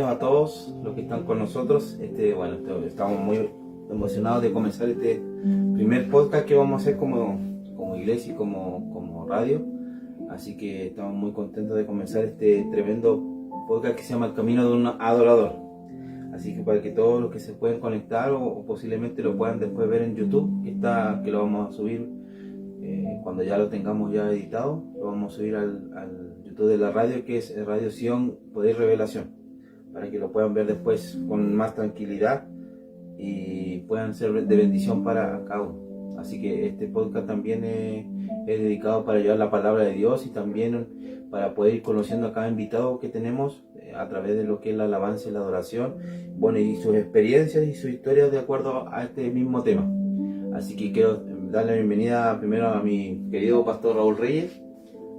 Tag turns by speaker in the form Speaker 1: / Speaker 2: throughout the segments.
Speaker 1: A todos los que están con nosotros. Estamos muy emocionados de comenzar este primer podcast que vamos a hacer como iglesia y como radio. Así que estamos muy contentos de comenzar este tremendo podcast que se llama El Camino de un Adorador. Así que para que todos los que se pueden conectar o posiblemente lo puedan después ver en YouTube, que lo vamos a subir cuando ya lo tengamos ya editado, lo vamos a subir al YouTube de la radio, que es Radio Sion Poder y Revelación, para que lo puedan ver después con más tranquilidad y puedan ser de bendición para cada uno. Así que este podcast también es dedicado para llevar la palabra de Dios y también para poder ir conociendo a cada invitado que tenemos a través de lo que es la alabanza y la adoración, y sus experiencias y sus historias de acuerdo a este mismo tema. Así que quiero darle la bienvenida primero a mi querido pastor Raúl Reyes,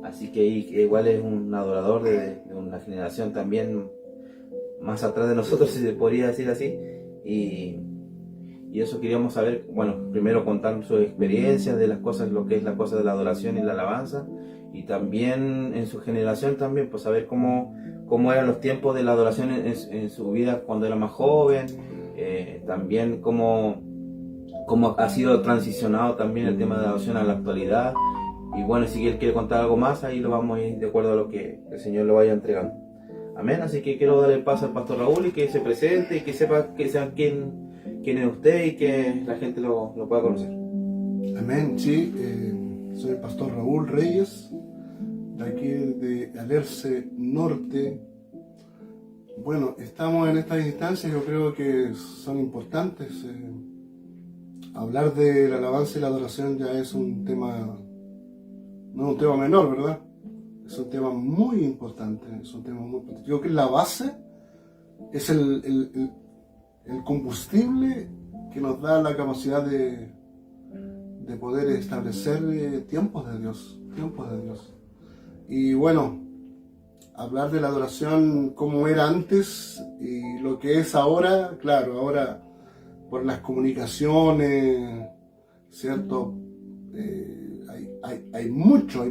Speaker 1: así que igual es un adorador de una generación también más atrás de nosotros, si se podría decir así, y eso queríamos saber, primero contar sus experiencias de las cosas, lo que es la cosa de la adoración y la alabanza, y también en su generación también, pues saber cómo eran los tiempos de la adoración en su vida cuando era más joven, también cómo ha sido transicionado también el tema de la adoración a la actualidad, y si él quiere contar algo más, ahí lo vamos a ir de acuerdo a lo que el Señor lo vaya entregando. Amén. Así que quiero darle el paso al pastor Raúl y que se presente y que sepa quién es usted y que la gente lo pueda conocer.
Speaker 2: Amén. Sí, soy el pastor Raúl Reyes, de aquí de Alerce Norte. Bueno, estamos en estas instancias, yo creo que son importantes. Hablar de la alabanza y la adoración ya es un tema, no es un tema menor, ¿verdad? Es un tema muy importante, Yo creo que la base es el combustible que nos da la capacidad de poder establecer tiempos de Dios. Y hablar de la adoración como era antes y lo que es ahora, claro, ahora por las comunicaciones, ¿cierto? Hay mucho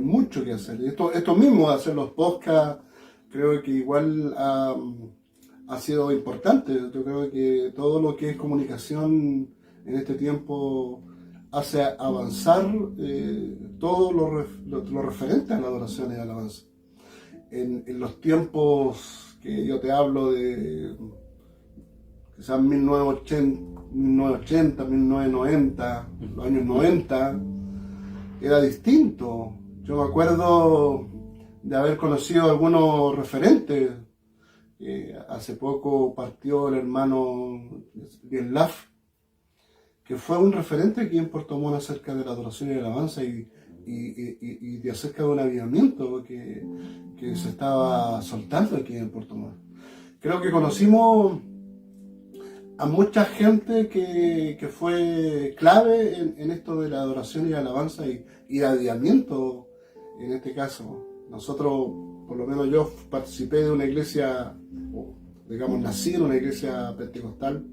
Speaker 2: que hacer. Esto mismo, hacer los podcasts, creo que igual ha sido importante. Yo creo que todo lo que es comunicación en este tiempo hace avanzar todo lo referente a la adoración y la alabanza. En los tiempos que yo te hablo de quizás 1980, 1990, los años 90, era distinto. Yo me acuerdo de haber conocido algunos referentes. Hace poco partió el hermano Laf, que fue un referente aquí en Puerto Montt acerca de la adoración y la alabanza y de acerca de un avivamiento que se estaba soltando aquí en Puerto Montt. Creo que conocimos a mucha gente que fue clave en esto de la adoración y la alabanza y de avivamiento en este caso. Nosotros, por lo menos yo, participé de una iglesia, nací en una iglesia pentecostal,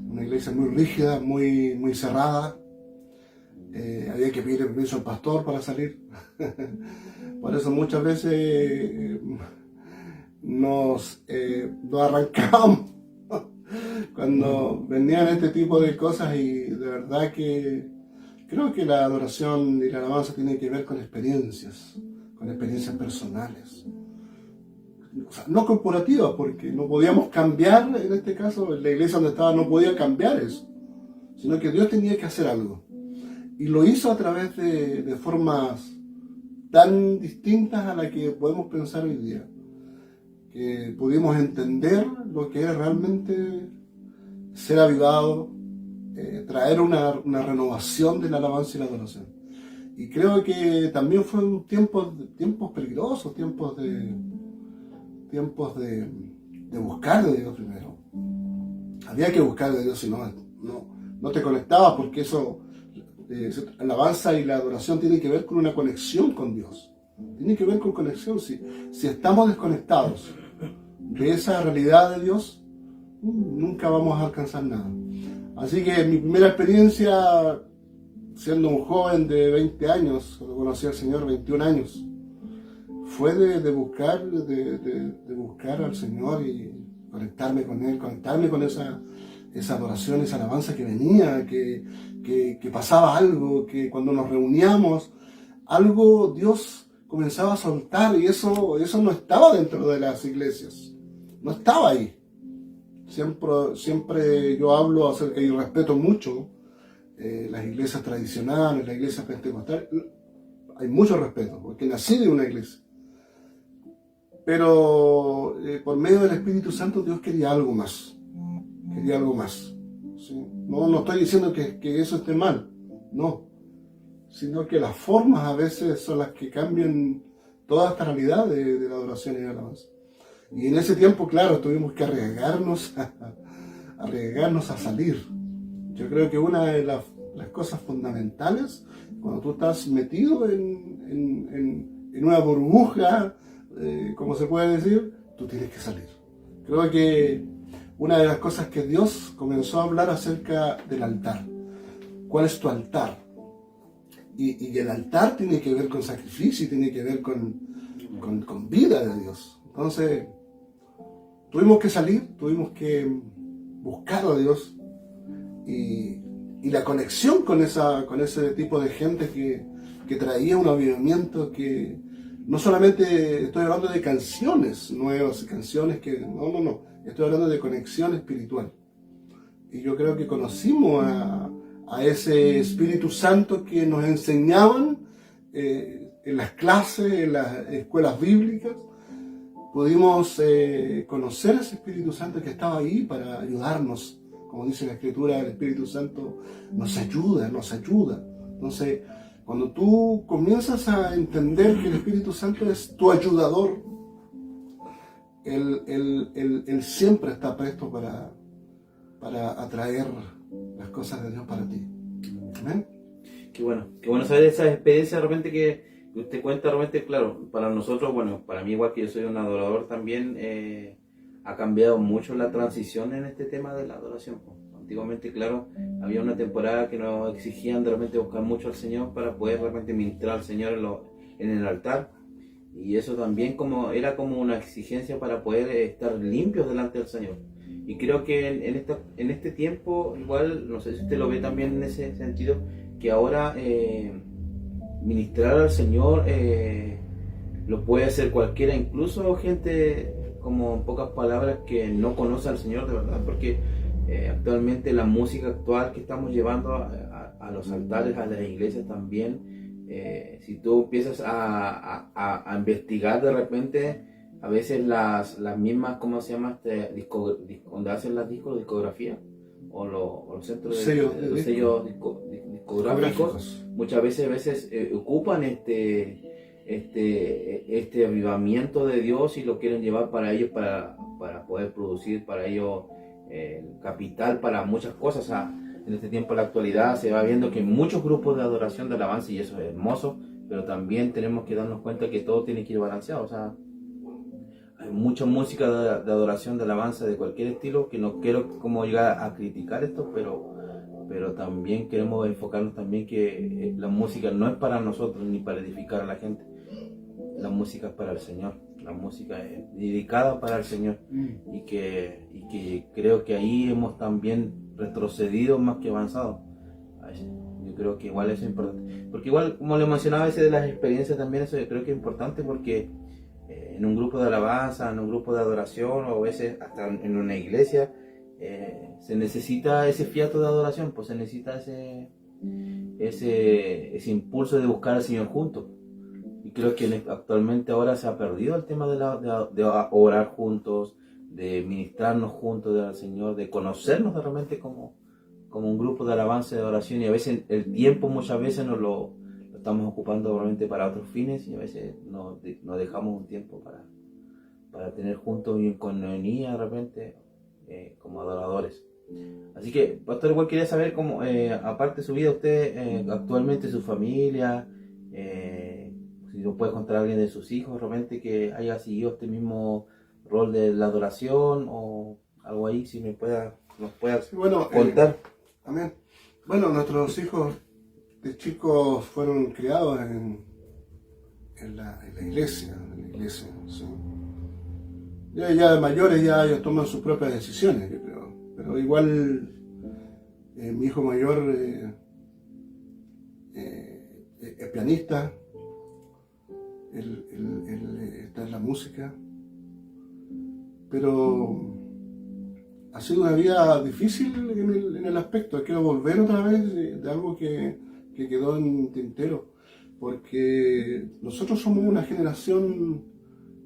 Speaker 2: una iglesia muy rígida, muy cerrada. Había que pedir permiso al pastor para salir. Por eso muchas veces nos arrancábamos cuando venían este tipo de cosas, y de verdad que creo que la adoración y la alabanza tienen que ver con experiencias personales. O sea, no corporativas, porque no podíamos cambiar, en este caso, la iglesia donde estaba no podía cambiar eso, sino que Dios tenía que hacer algo. Y lo hizo a través de formas tan distintas a las que podemos pensar hoy día, que pudimos entender lo que es realmente ser avivado, traer una renovación de la alabanza y la adoración. Y creo que también fueron tiempos peligrosos, tiempos de buscar de Dios primero. Había que buscar de Dios, si no te conectabas, porque eso, la alabanza y la adoración tienen que ver con una conexión con Dios. Tiene que ver con conexión. Si estamos desconectados de esa realidad de Dios, nunca vamos a alcanzar nada. Así que mi primera experiencia, siendo un joven de 20 años, cuando conocí al Señor, 21 años, fue de buscar al Señor y conectarme con Él, conectarme con esa adoración, esa alabanza que venía, que pasaba algo, que cuando nos reuníamos, algo Dios comenzaba a soltar, y eso no estaba dentro de las iglesias, no estaba ahí. Siempre yo hablo acerca y respeto mucho las iglesias tradicionales, las iglesias pentecostales. Hay mucho respeto, porque nací de una iglesia. Pero por medio del Espíritu Santo Dios quería algo más. Quería algo más. ¿Sí? No estoy diciendo que eso esté mal, no. Sino que las formas a veces son las que cambian toda esta realidad de la adoración y la alabanza. Y en ese tiempo, claro, tuvimos que arriesgarnos a salir. Yo creo que una de las cosas fundamentales, cuando tú estás metido en una burbuja, como se puede decir, tú tienes que salir. Creo que una de las cosas que Dios comenzó a hablar acerca del altar. ¿Cuál es tu altar? Y el altar tiene que ver con sacrificio, tiene que ver con vida de Dios. Entonces, tuvimos que salir, tuvimos que buscar a Dios, y la conexión con ese tipo de gente que traía un avivamiento, que no solamente estoy hablando de canciones nuevas, canciones que... No. Estoy hablando de conexión espiritual. Y yo creo que conocimos a ese Espíritu Santo que nos enseñaban en las clases, en las escuelas bíblicas. Pudimos conocer a ese Espíritu Santo que estaba ahí para ayudarnos. Como dice la Escritura, el Espíritu Santo nos ayuda. Entonces, cuando tú comienzas a entender que el Espíritu Santo es tu ayudador, Él siempre está presto para atraer las cosas de Dios para ti. ¿Amén?
Speaker 1: Qué bueno saber esa experiencia de repente que usted cuenta. De repente, claro, para nosotros, bueno, para mí igual que yo soy un adorador también, ha cambiado mucho la transición en este tema de la adoración. Antiguamente, claro, había una temporada que nos exigían de repente buscar mucho al Señor para poder de repente ministrar al Señor en el altar. Y eso también era como una exigencia para poder estar limpios delante del Señor. Y creo que en este tiempo, igual, no sé si usted lo ve también en ese sentido, que ahora ministrar al Señor lo puede hacer cualquiera, incluso gente, como en pocas palabras, que no conoce al Señor de verdad, porque actualmente la música actual que estamos llevando a los altares, a las iglesias también, si tú empiezas a investigar de repente, a veces las mismas, ¿cómo se llama? Donde hacen las discografía o los centros los sellos discográficos, muchas veces ocupan este avivamiento de Dios y lo quieren llevar para ellos, para poder producir para ellos capital para muchas cosas. O sea, en este tiempo, en la actualidad, se va viendo que hay muchos grupos de adoración, de alabanza, y eso es hermoso, pero también tenemos que darnos cuenta que todo tiene que ir balanceado. O sea, hay mucha música de adoración, de alabanza, de cualquier estilo, que no quiero como llegar a criticar esto, pero también queremos enfocarnos también que la música no es para nosotros ni para edificar a la gente. La música es para el Señor, la música es dedicada para el Señor, y que creo que ahí hemos también retrocedido más que avanzado. Yo creo que igual eso es importante, porque igual, como le mencionaba, a veces de las experiencias también, eso yo creo que es importante, porque en un grupo de alabanza, en un grupo de adoración, o a veces hasta en una iglesia, se necesita ese fiato de adoración, pues se necesita ese impulso de buscar al Señor juntos. Y creo que actualmente ahora se ha perdido el tema de orar juntos, de ministrarnos juntos al Señor, de conocernos realmente como un grupo de alabanza y de oración. Y a veces el tiempo muchas veces nos lo estamos ocupando realmente para otros fines, y a veces nos dejamos un tiempo para tener juntos y en coinonía de repente como adoradores. Así que, pastor, igual quería saber cómo, aparte de su vida, usted actualmente, su familia, si nos puede contar a alguien de sus hijos realmente que haya seguido este mismo rol de la adoración, o algo ahí, si nos pueda
Speaker 2: sí, bueno,
Speaker 1: contar.
Speaker 2: Amén. Bueno, nuestros hijos de chicos fueron criados en la iglesia, ¿sí? Ya de mayores ya ellos toman sus propias decisiones, yo creo. Pero igual mi hijo mayor es pianista, él está en la música, pero ha sido una vida difícil en el aspecto. Quiero volver otra vez de algo que quedó en tintero, porque nosotros somos una generación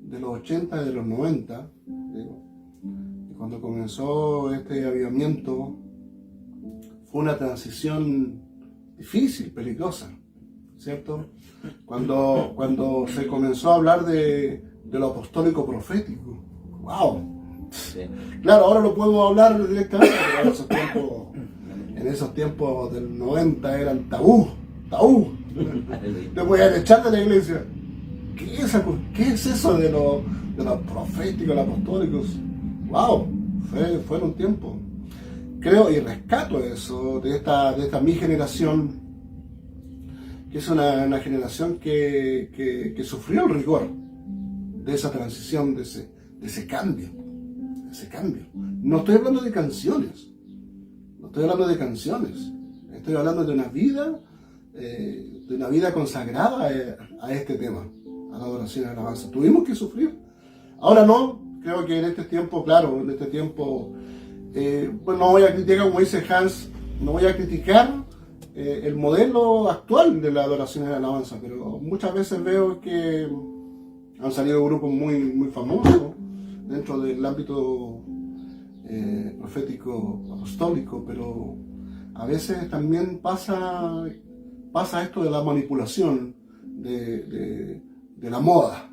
Speaker 2: de los 80 y de los 90, y cuando comenzó este avivamiento fue una transición difícil, peligrosa, ¿cierto? Cuando se comenzó a hablar de lo apostólico profético, ¡wow!
Speaker 1: Sí.
Speaker 2: Claro, ahora lo podemos hablar directamente, pero en esos tiempos del 90 eran tabú. Te voy a echar de la iglesia. ¿Qué es eso de lo profético, lo apostólico? ¡Wow! Fue un tiempo. Creo y rescato eso de esta mi generación, que es una generación que sufrió el rigor de esa transición, de ese cambio. No estoy hablando de canciones, estoy hablando de una vida consagrada a este tema, a la adoración y la alabanza. Tuvimos que sufrir. Ahora no, creo que en este tiempo, no voy a criticar, como dice Hans, no voy a criticar el modelo actual de la adoración y la alabanza, pero muchas veces veo que han salido grupos muy famosos dentro del ámbito profético apostólico, pero a veces también pasa esto de la manipulación de la moda,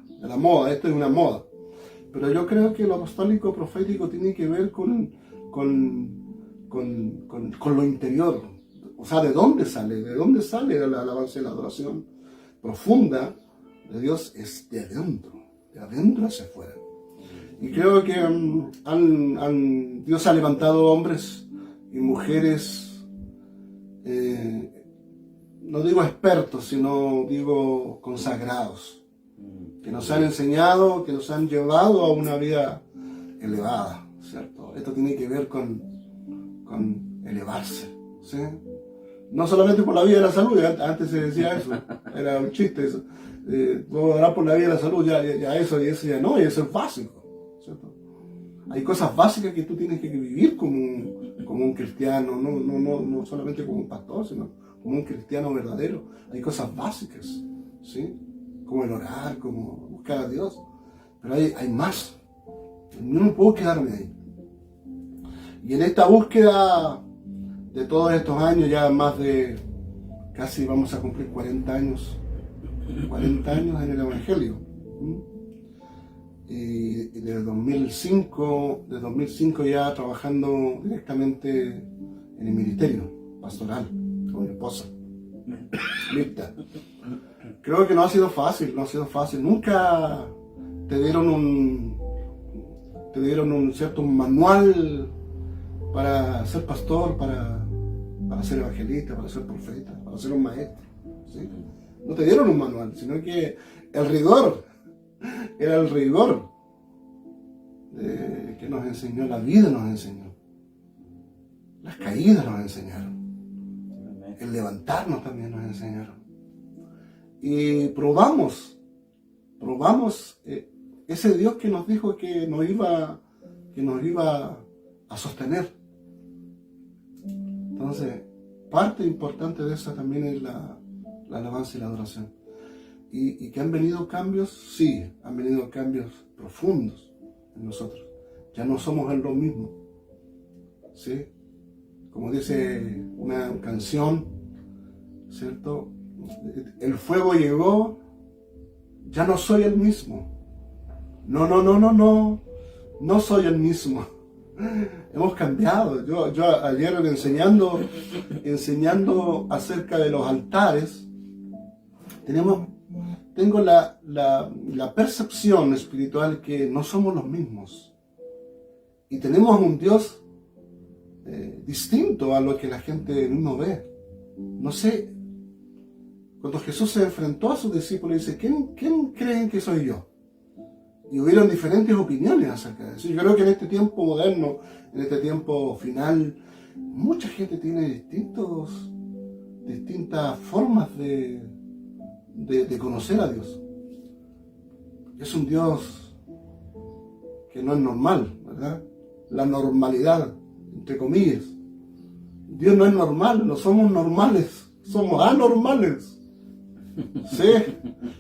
Speaker 2: esto es una moda. Pero yo creo que lo apostólico profético tiene que ver con lo interior, o sea, ¿de dónde sale la alabanza y la adoración profunda de Dios? Es de adentro hacia afuera. Y creo que Dios ha levantado hombres y mujeres, no digo expertos, sino digo consagrados, que nos han enseñado, que nos han llevado a una vida elevada, ¿cierto? Esto tiene que ver con elevarse, ¿sí? No solamente por la vida y la salud, antes se decía eso, era un chiste eso. Vamos a orar por la vida y la salud, ya eso ya no, y eso es básico, ¿cierto? Hay cosas básicas que tú tienes que vivir como un cristiano, no solamente como un pastor, sino como un cristiano verdadero. Hay cosas básicas, ¿sí? Como el orar, como buscar a Dios, pero hay más. No me puedo quedarme ahí. Y en esta búsqueda de todos estos años, ya más de casi vamos a cumplir 40 años en el Evangelio. Y desde 2005 ya trabajando directamente en el ministerio pastoral con mi esposa, Mirta. Creo que no ha sido fácil. Nunca te dieron un cierto manual para ser pastor, para ser evangelista, para ser profeta, para ser un maestro, ¿sí? No te dieron un manual, sino que el rigor era el rigor que nos enseñó, la vida nos enseñó, las caídas nos enseñaron, el levantarnos también nos enseñaron. Y probamos ese Dios que nos dijo que nos iba a sostener. Entonces, parte importante de eso también es la alabanza y la adoración. Y que han venido cambios, sí, han venido cambios profundos en nosotros. Ya no somos lo mismo, ¿sí? Como dice una canción, ¿cierto? El fuego llegó, ya no soy el mismo. No soy el mismo. Hemos cambiado. Yo ayer enseñando acerca de los altares, tengo la percepción espiritual que no somos los mismos. Y tenemos un Dios distinto a lo que la gente mismo ve. No sé, cuando Jesús se enfrentó a sus discípulos, dice, ¿quién creen que soy yo? y hubieron diferentes opiniones acerca de eso. Yo creo que en este tiempo moderno, en este tiempo final, mucha gente tiene distintas formas de conocer a Dios. Es un Dios que no es normal, ¿verdad? La normalidad, entre comillas. Dios no es normal, no somos normales, somos anormales. Sí,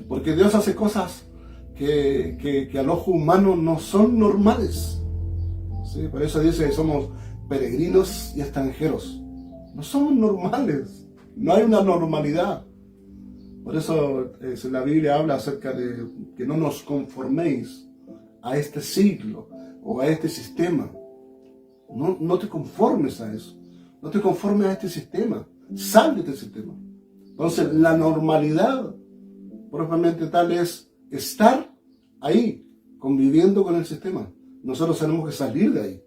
Speaker 2: porque Dios hace cosas que al ojo humano no son normales. Sí, por eso dice que somos peregrinos y extranjeros. No somos normales, no hay una normalidad. Por eso la Biblia habla acerca de que no nos conforméis a este siglo o a este sistema. No te conformes a eso. No te conformes a este sistema. Sal de este sistema. Entonces, la normalidad, propiamente tal, es estar ahí, conviviendo con el sistema. Nosotros tenemos que salir de ahí.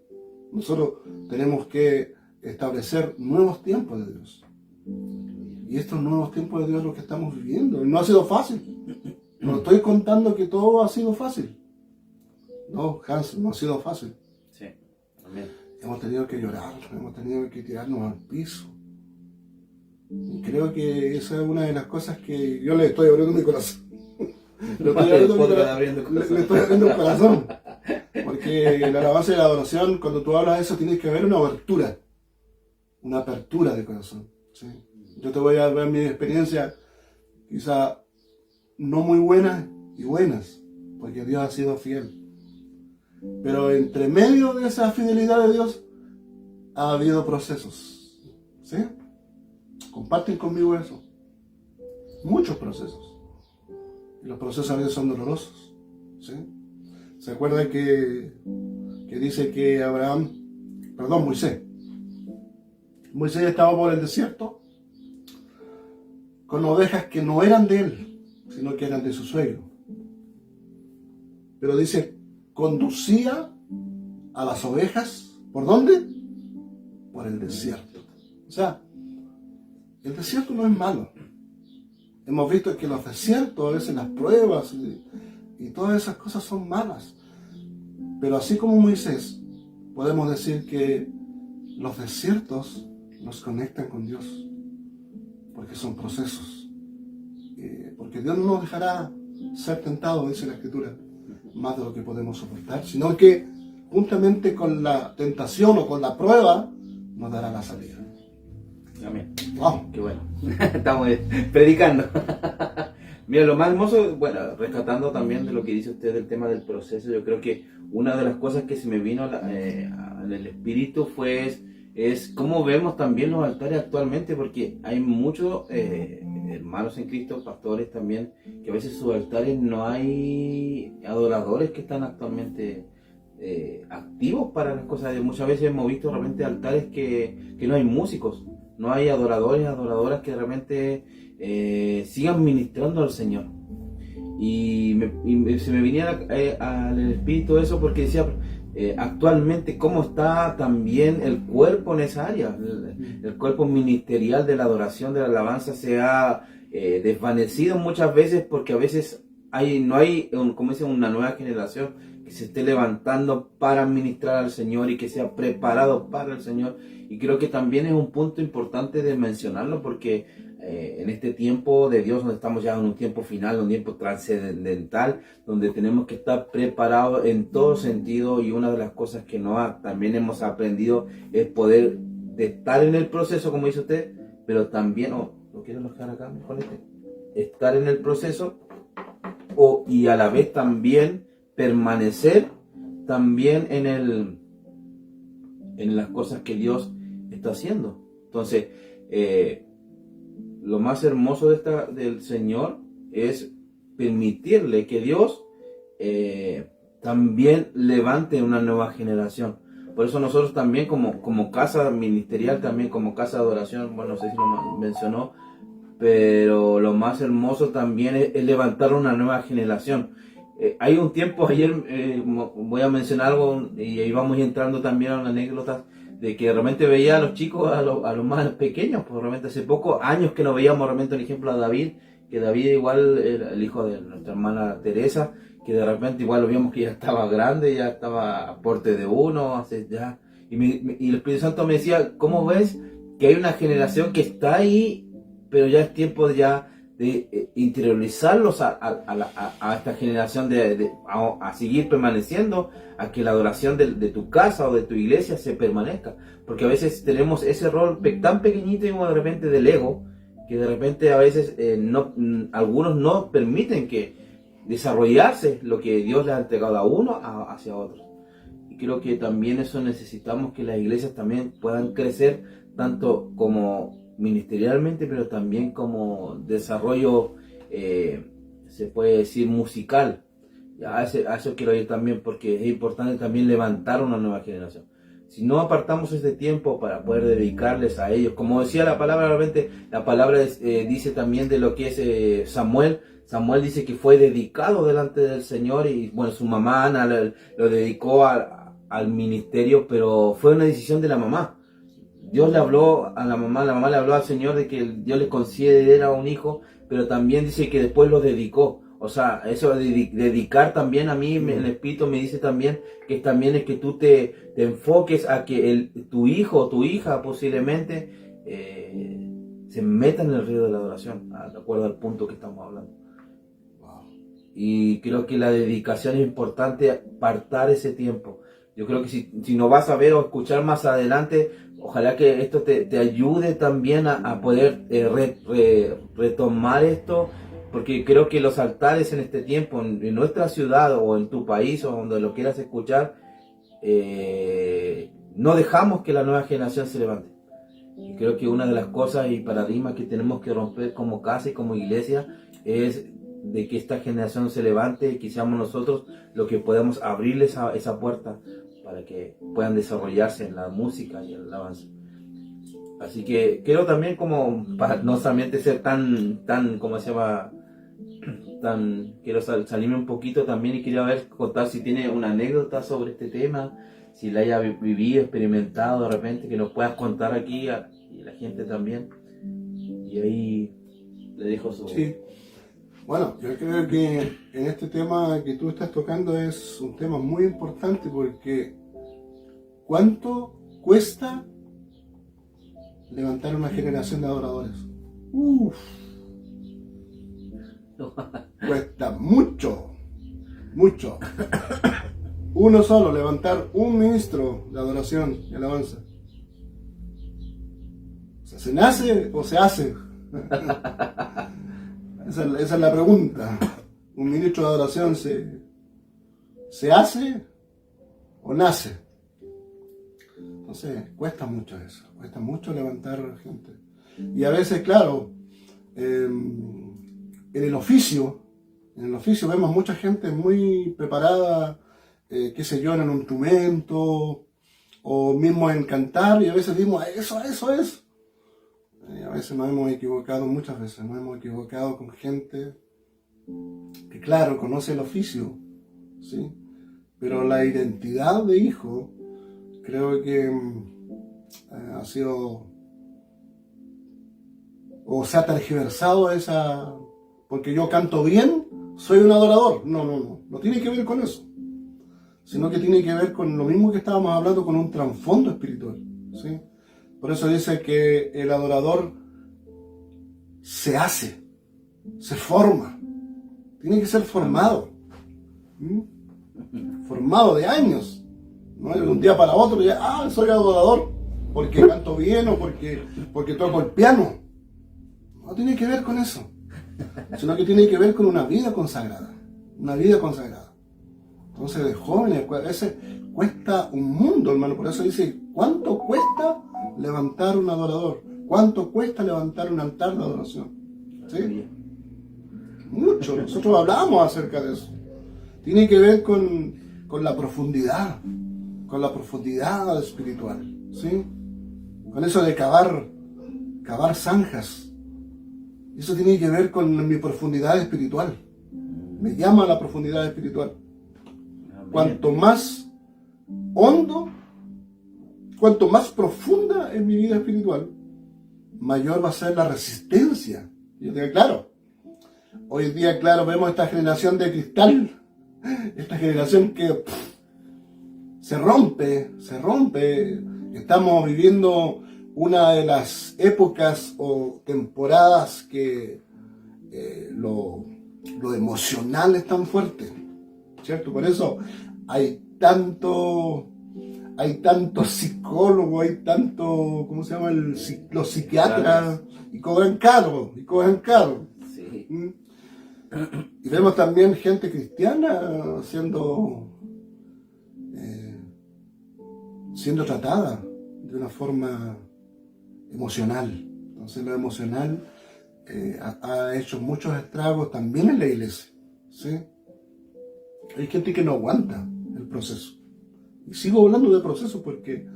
Speaker 2: Nosotros tenemos que establecer nuevos tiempos de Dios. Y estos nuevos tiempos de Dios es lo que estamos viviendo. Y no ha sido fácil. No estoy contando que todo ha sido fácil. No, Hans, no ha sido fácil.
Speaker 1: Sí, amén.
Speaker 2: Hemos tenido que llorar, hemos tenido que tirarnos al piso. Y creo que esa es una de las cosas que yo le estoy abriendo mi corazón. Le estoy abriendo el corazón. Porque la alabanza y la adoración, cuando tú hablas de eso, tienes que haber una apertura. Una apertura de corazón. ¿Sí? Yo te voy a ver mi experiencia, quizá no muy buenas y buenas, porque Dios ha sido fiel. Pero entre medio de esa fidelidad de Dios ha habido procesos. ¿Sí? Comparten conmigo eso. Muchos procesos. Y los procesos a veces son dolorosos. ¿Sí? ¿Se acuerdan que dice que Moisés estaba por el desierto con ovejas que no eran de él, sino que eran de su suegro. Pero dice, conducía a las ovejas, ¿por dónde? Por el desierto. O sea, el desierto no es malo. Hemos visto que los desiertos, a veces las pruebas y todas esas cosas son malas. Pero así como Moisés, podemos decir que los desiertos nos conectan con Dios, porque son procesos. Porque Dios no nos dejará ser tentados, dice la Escritura, más de lo que podemos soportar, sino que juntamente con la tentación o con la prueba nos dará la salida.
Speaker 1: Amén.
Speaker 2: Wow.
Speaker 1: Qué bueno. Estamos predicando. Mira, lo más hermoso, bueno, rescatando también de lo que dice usted del tema del proceso, yo creo que una de las cosas que se me vino en el espíritu es cómo vemos también los altares actualmente, porque hay muchos hermanos en Cristo, pastores también, que a veces sus altares no hay adoradores que están actualmente activos para las cosas de Dios. Muchas veces hemos visto realmente altares que no hay músicos, no hay adoradores, adoradoras que realmente sigan ministrando al Señor. Y se me venía al espíritu eso porque decía, actualmente cómo está también el cuerpo en esa área, el cuerpo ministerial de la adoración, de la alabanza se ha desvanecido muchas veces porque a veces no hay como dicen, una nueva generación que se esté levantando para ministrar al Señor y que sea preparado para el Señor. Y creo que también es un punto importante de mencionarlo porque en este tiempo de Dios, donde estamos ya en un tiempo final, un tiempo trascendental, donde tenemos que estar preparados en todo sentido, y una de las cosas que también hemos aprendido es poder estar en el proceso, como dice usted, pero también, ¿lo quiero dejar acá mejor estar en el proceso y a la vez también permanecer también en las cosas que Dios está haciendo. Entonces, lo más hermoso del Señor es permitirle que Dios también levante una nueva generación. Por eso nosotros también como casa ministerial, también como casa de adoración, bueno, no sé si lo mencionó, pero lo más hermoso también es levantar una nueva generación. Hay un tiempo, ayer voy a mencionar algo y ahí vamos entrando también a anécdotas de que realmente veía a los chicos, a los más pequeños, pues realmente hace pocos años que no veíamos realmente un ejemplo a David, que David igual era el hijo de nuestra hermana Teresa, que de repente igual lo vimos que ya estaba grande, ya estaba a porte de uno, así, ya. Y el Espíritu Santo me decía, ¿cómo ves que hay una generación que está ahí, pero ya es tiempo de interiorizarlos a esta generación, a seguir permaneciendo, a que la adoración de tu casa o de tu iglesia se permanezca? Porque a veces tenemos ese rol tan pequeñito como de repente del ego, que de repente a veces algunos no permiten que desarrollarse lo que Dios le ha entregado a uno hacia otros. Y creo que también eso necesitamos, que las iglesias también puedan crecer tanto como ministerialmente, pero también como desarrollo, se puede decir, musical. A eso quiero ir también, porque es importante también levantar una nueva generación. Si no apartamos este tiempo para poder dedicarles a ellos, como decía la palabra, realmente la palabra dice también de lo que es Samuel. Samuel dice que fue dedicado delante del Señor, y bueno, su mamá Ana lo dedicó al ministerio, pero fue una decisión de la mamá. Dios le habló a la mamá le habló al Señor de que Dios le concediera un hijo, pero también dice que después lo dedicó. O sea, eso de dedicar también, a mí el Espíritu me dice también que también es que tú te enfoques a que tu hijo o tu hija posiblemente se meta en el río de la adoración, de acuerdo al punto que estamos hablando. Y creo que la dedicación es importante, apartar ese tiempo. Yo creo que si no vas a ver o escuchar más adelante, ojalá que esto te ayude también a poder retomar esto, porque creo que los altares en este tiempo, en nuestra ciudad o en tu país o donde lo quieras escuchar, no dejamos que la nueva generación se levante. Y creo que una de las cosas y paradigmas que tenemos que romper como casa y como iglesia es de que esta generación se levante y que seamos nosotros los que podamos abrirles esa puerta para que puedan desarrollarse en la música y en el avance. Así que quiero también, como para no solamente ser tan, ¿cómo se llama? Quiero salirme un poquito también, y quería contar si tiene una anécdota sobre este tema, si la haya vivido, experimentado de repente, que nos puedas contar aquí y la gente también. Y ahí le dejo su...
Speaker 2: Sí. Bueno, yo creo que en este tema que tú estás tocando es un tema muy importante, porque ¿cuánto cuesta levantar una generación de adoradores? Cuesta mucho, mucho. Uno solo, levantar un ministro de adoración y alabanza. O sea, ¿se nace o se hace? Esa es la pregunta. ¿Un ministro de adoración se hace o nace? Entonces, cuesta mucho eso. Cuesta mucho levantar gente. Y a veces, claro, en el oficio vemos mucha gente muy preparada, qué sé yo, en un instrumento, o mismo en cantar, y a veces decimos, eso es. Y a veces nos hemos equivocado, muchas veces nos hemos equivocado con gente que, claro, conoce el oficio, ¿sí? Pero la identidad de hijo, creo que ha sido, o se ha tergiversado esa, porque yo canto bien, soy un adorador. No tiene que ver con eso, sino que tiene que ver con lo mismo que estábamos hablando, con un trasfondo espiritual, ¿sí? Por eso dice que el adorador se hace, se forma, tiene que ser formado, formado de años, no de un día para otro ya, soy adorador porque canto bien o porque toco el piano. No tiene que ver con eso, sino que tiene que ver con una vida consagrada, Entonces, de jóvenes, a veces cuesta un mundo, hermano. Por eso dice, ¿cuánto cuesta levantar un adorador? ¿Cuánto cuesta levantar un altar de adoración? ¿Sí? Mucho. Nosotros hablamos acerca de eso. Tiene que ver con la profundidad espiritual, ¿sí? Con eso de cavar zanjas. Eso tiene que ver con mi profundidad espiritual. Me llama a la profundidad espiritual. Cuanto más hondo, cuanto más profunda es mi vida espiritual, mayor va a ser la resistencia. Yo digo, claro, hoy día, claro, vemos esta generación de cristal, esta generación que se rompe. Estamos viviendo una de las épocas o temporadas que lo emocional es tan fuerte, ¿cierto? Por eso hay tanto psicólogo, hay tanto, ¿cómo se llama? Los psiquiatras, y cobran caro.
Speaker 1: Sí.
Speaker 2: Y vemos también gente cristiana siendo tratada de una forma emocional. Entonces lo emocional ha hecho muchos estragos también en la iglesia, ¿sí? Hay gente que no aguanta el proceso. Y sigo hablando de procesos porque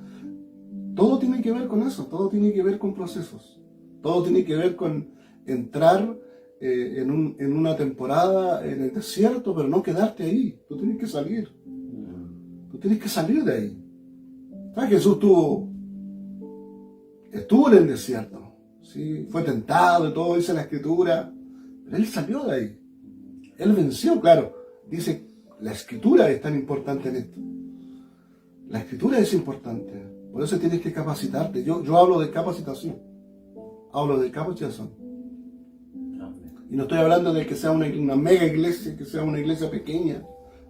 Speaker 2: todo tiene que ver con eso, todo tiene que ver con procesos. Todo tiene que ver con entrar en una temporada en el desierto, pero no quedarte ahí. Tú tienes que salir. Tú tienes que salir de ahí. ¿Sabes? Jesús estuvo en el desierto, ¿sí? Fue tentado y todo, dice la Escritura, pero él salió de ahí. Él venció, claro. Dice, la Escritura es tan importante en esto. La Escritura es importante. Por eso tienes que capacitarte. Yo hablo de capacitación. Y no estoy hablando de que sea una mega iglesia, que sea una iglesia pequeña,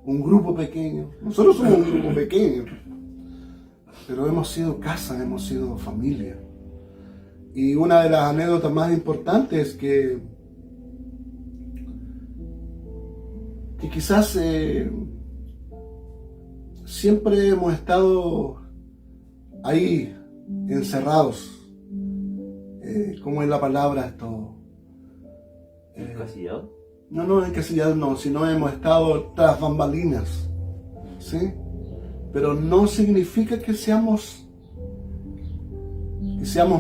Speaker 2: un grupo pequeño. Nosotros somos un grupo pequeño, pero hemos sido casa, hemos sido familia. Y una de las anécdotas más importantes es que quizás siempre hemos estado ahí encerrados. ¿Cómo es la palabra esto?
Speaker 1: ¿Encasillado?
Speaker 2: No, encasillado no, sino hemos estado tras bambalinas, ¿sí? Pero no significa que seamos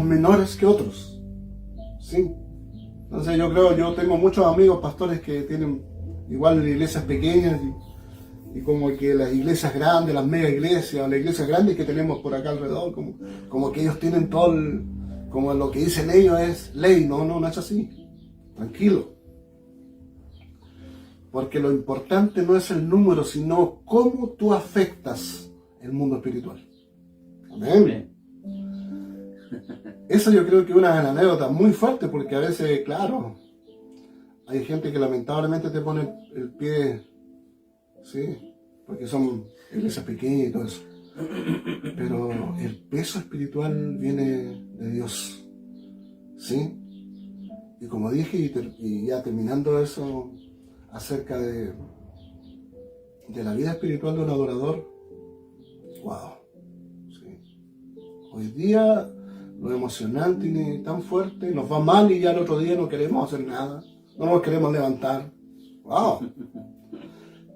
Speaker 2: menores que otros, ¿sí? Entonces yo tengo muchos amigos pastores que tienen igual iglesias pequeñas y como que las iglesias grandes, las mega iglesias, las iglesias grandes que tenemos por acá alrededor, como que ellos tienen todo como lo que dicen ellos es ley. No es así. Tranquilo. Porque lo importante no es el número, sino cómo tú afectas el mundo espiritual. Amén. Eso yo creo que es una anécdota muy fuerte, porque a veces, claro, hay gente que lamentablemente te pone el pie, ¿sí? Porque son iglesias pequeñas y todo eso. Pero el peso espiritual viene de Dios, ¿sí? Y como dije, y ya terminando eso, acerca de la vida espiritual de un adorador, wow, ¿sí? Hoy día lo emocional tiene tan fuerte, nos va mal y ya el otro día no queremos hacer nada, no nos queremos levantar, wow.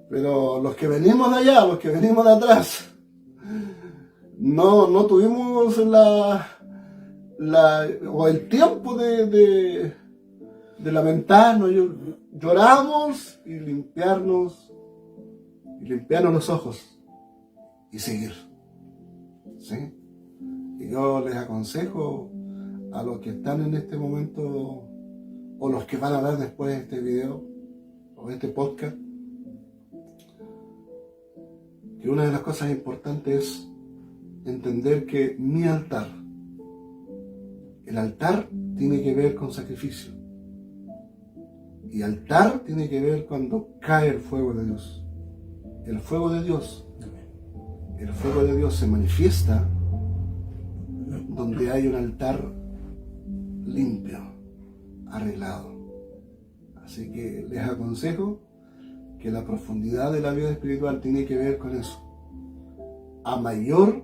Speaker 2: Pero los que venimos de allá, los que venimos de atrás, no tuvimos o el tiempo de lamentarnos. Lloramos y limpiarnos los ojos y seguir, ¿sí? Y yo les aconsejo a los que están en este momento o los que van a ver después este video o este podcast, que una de las cosas importantes es entender que el altar tiene que ver con sacrificio. Y altar tiene que ver cuando cae el fuego de Dios. El fuego de Dios se manifiesta donde hay un altar limpio, arreglado. Así que les aconsejo que la profundidad de la vida espiritual tiene que ver con eso. A mayor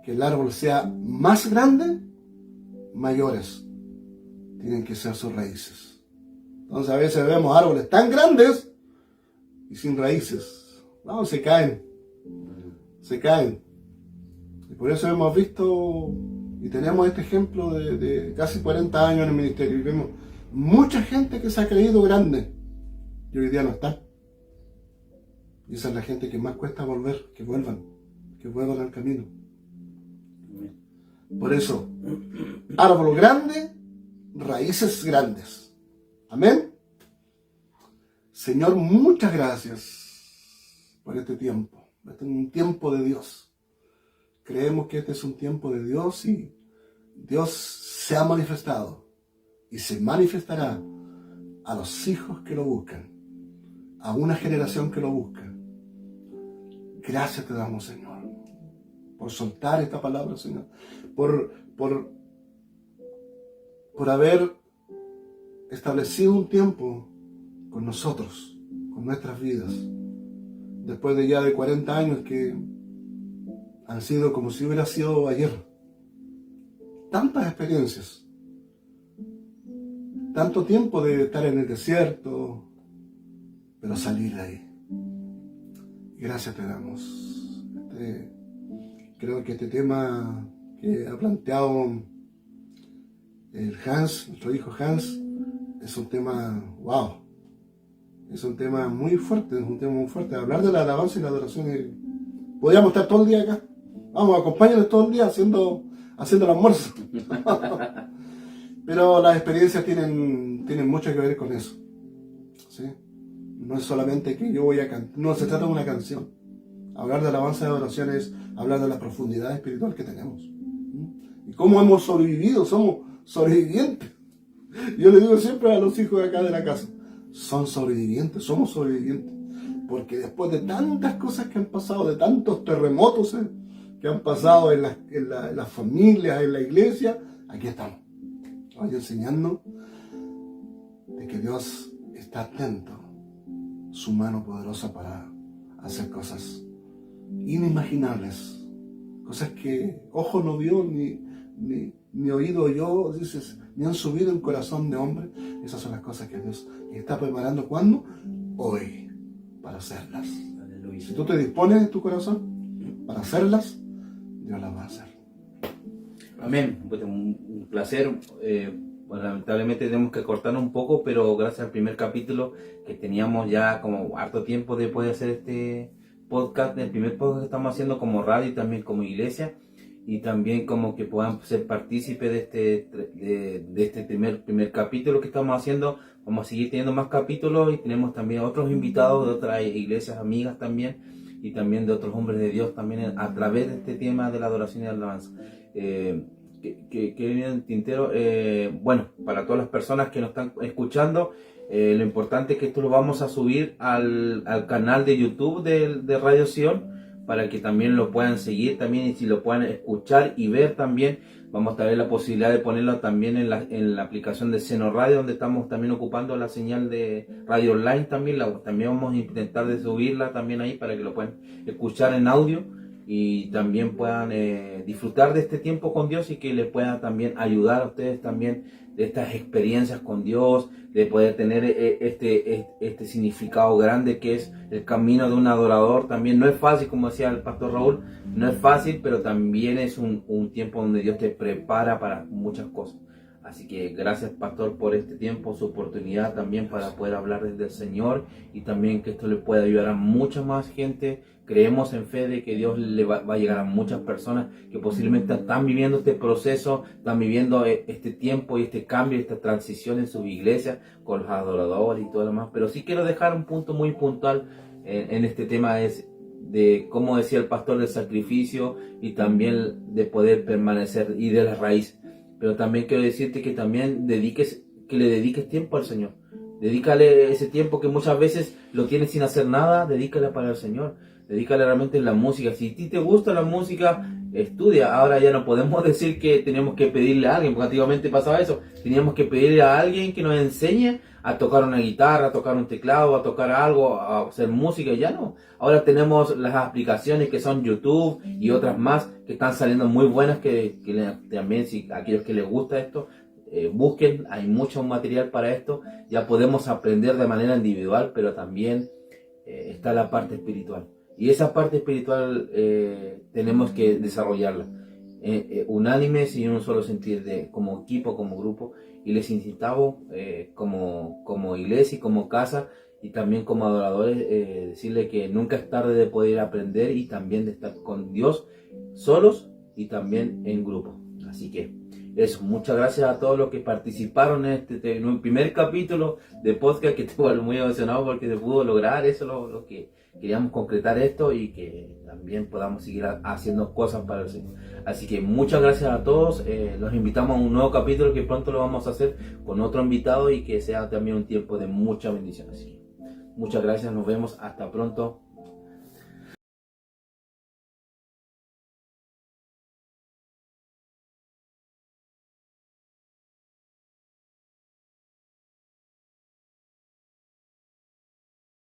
Speaker 2: que el árbol sea más grande, mayores tienen que ser sus raíces. Entonces a veces vemos árboles tan grandes y sin raíces. No, se caen. Y por eso hemos visto y tenemos este ejemplo de casi 40 años en el ministerio. Y vemos mucha gente que se ha creído grande y hoy día no está. Y esa es la gente que más cuesta volver, que vuelvan al camino. Por eso, árbol grande, raíces grandes. Amén. Señor, muchas gracias por este tiempo. Este es un tiempo de Dios. Creemos que este es un tiempo de Dios y Dios se ha manifestado y se manifestará a los hijos que lo buscan, a una generación que lo busca. Gracias te damos, Señor, por soltar esta palabra, Señor, por haber establecido un tiempo con nosotros, con nuestras vidas, después de ya de 40 años que han sido como si hubiera sido ayer. Tantas experiencias, tanto tiempo de estar en el desierto, pero salir de ahí. Gracias te damos. Creo que este tema que ha planteado el Hans, nuestro hijo Hans, es un tema, wow, es un tema muy fuerte, Hablar de la alabanza y la adoración, podríamos estar todo el día acá. Vamos, acompáñanos todo el día haciendo el almuerzo. Pero las experiencias tienen mucho que ver con eso, ¿sí? No es solamente que yo voy a cantar, no se trata de una canción. Hablar de alabanza y adoración es hablar de la profundidad espiritual que tenemos. Y cómo hemos sobrevivido, somos sobrevivientes. Yo le digo siempre a los hijos de acá de la casa, somos sobrevivientes. Porque después de tantas cosas que han pasado, de tantos terremotos que han pasado en las familias, en la iglesia, aquí estamos. Hoy enseñando de que Dios está atento, su mano poderosa para hacer cosas inimaginables, cosas que ojo no vio, ni oído oyó, dices, ni han subido en corazón de hombre. Esas son las cosas que Dios está preparando. ¿Cuándo? Hoy, para hacerlas. Aleluya. Si tú te dispones en tu corazón para hacerlas, Dios las va a hacer.
Speaker 1: Amén. Pues un placer. Bueno, lamentablemente tenemos que cortarnos un poco, pero gracias al primer capítulo que teníamos ya como harto tiempo de poder hacer este podcast, el primer podcast que estamos haciendo como radio y también como iglesia, y también como que puedan ser partícipes de este primer capítulo que estamos haciendo. Vamos a seguir teniendo más capítulos y tenemos también otros invitados de otras iglesias amigas también, y también de otros hombres de Dios también a través de este tema de la adoración y la alabanza. Que viene en Tintero, bueno, para todas las personas que nos están escuchando, lo importante es que esto lo vamos a subir al canal de YouTube de Radio Sion, para que también lo puedan seguir también, y si lo puedan escuchar y ver también. Vamos a tener la posibilidad de ponerlo también en la aplicación de Seno Radio, donde estamos también ocupando la señal de radio online también. También vamos a intentar de subirla también ahí para que lo puedan escuchar en audio y también puedan disfrutar de este tiempo con Dios, y que les pueda también ayudar a ustedes también de estas experiencias con Dios, de poder tener este significado grande que es el camino de un adorador. También no es fácil, como decía el pastor Raúl, no es fácil, pero también es un tiempo donde Dios te prepara para muchas cosas. Así que gracias, pastor, por este tiempo, su oportunidad también para poder hablar desde el Señor, y también que esto le pueda ayudar a mucha más gente. Creemos en fe de que Dios le va a llegar a muchas personas que posiblemente están viviendo este proceso, están viviendo este tiempo y este cambio, esta transición en sus iglesias con los adoradores y todo lo demás. Pero sí quiero dejar un punto muy puntual en este tema, es de, como decía el pastor, del sacrificio y también de poder permanecer y de la raíz. Pero también quiero decirte que también le dediques tiempo al Señor. Dedícale ese tiempo que muchas veces lo tienes sin hacer nada, dedícale para el Señor. Dedícale realmente en la música. Si a ti te gusta la música, estudia. Ahora ya no podemos decir que tenemos que pedirle a alguien, porque antiguamente pasaba eso. Teníamos que pedirle a alguien que nos enseñe a tocar una guitarra, a tocar un teclado, a tocar algo, a hacer música. Ya no. Ahora tenemos las aplicaciones que son YouTube y otras más que están saliendo muy buenas, que también, si aquellos que les gusta esto, busquen. Hay mucho material para esto. Ya podemos aprender de manera individual, pero también está la parte espiritual. Y esa parte espiritual tenemos que desarrollarla unánimes y en un solo sentir, como equipo, como grupo. Y les incitamos como iglesia y como casa y también como adoradores, decirle que nunca es tarde de poder aprender y también de estar con Dios solos y también en grupo. Así que eso, muchas gracias a todos los que participaron en en un primer capítulo de podcast, que estuve muy emocionado porque se pudo lograr eso, lo que queríamos concretar esto, y que también podamos seguir haciendo cosas para el Señor. Así que muchas gracias a todos, los invitamos a un nuevo capítulo que pronto lo vamos a hacer con otro invitado y que sea también un tiempo de mucha bendición. Así que muchas gracias, nos vemos, hasta pronto.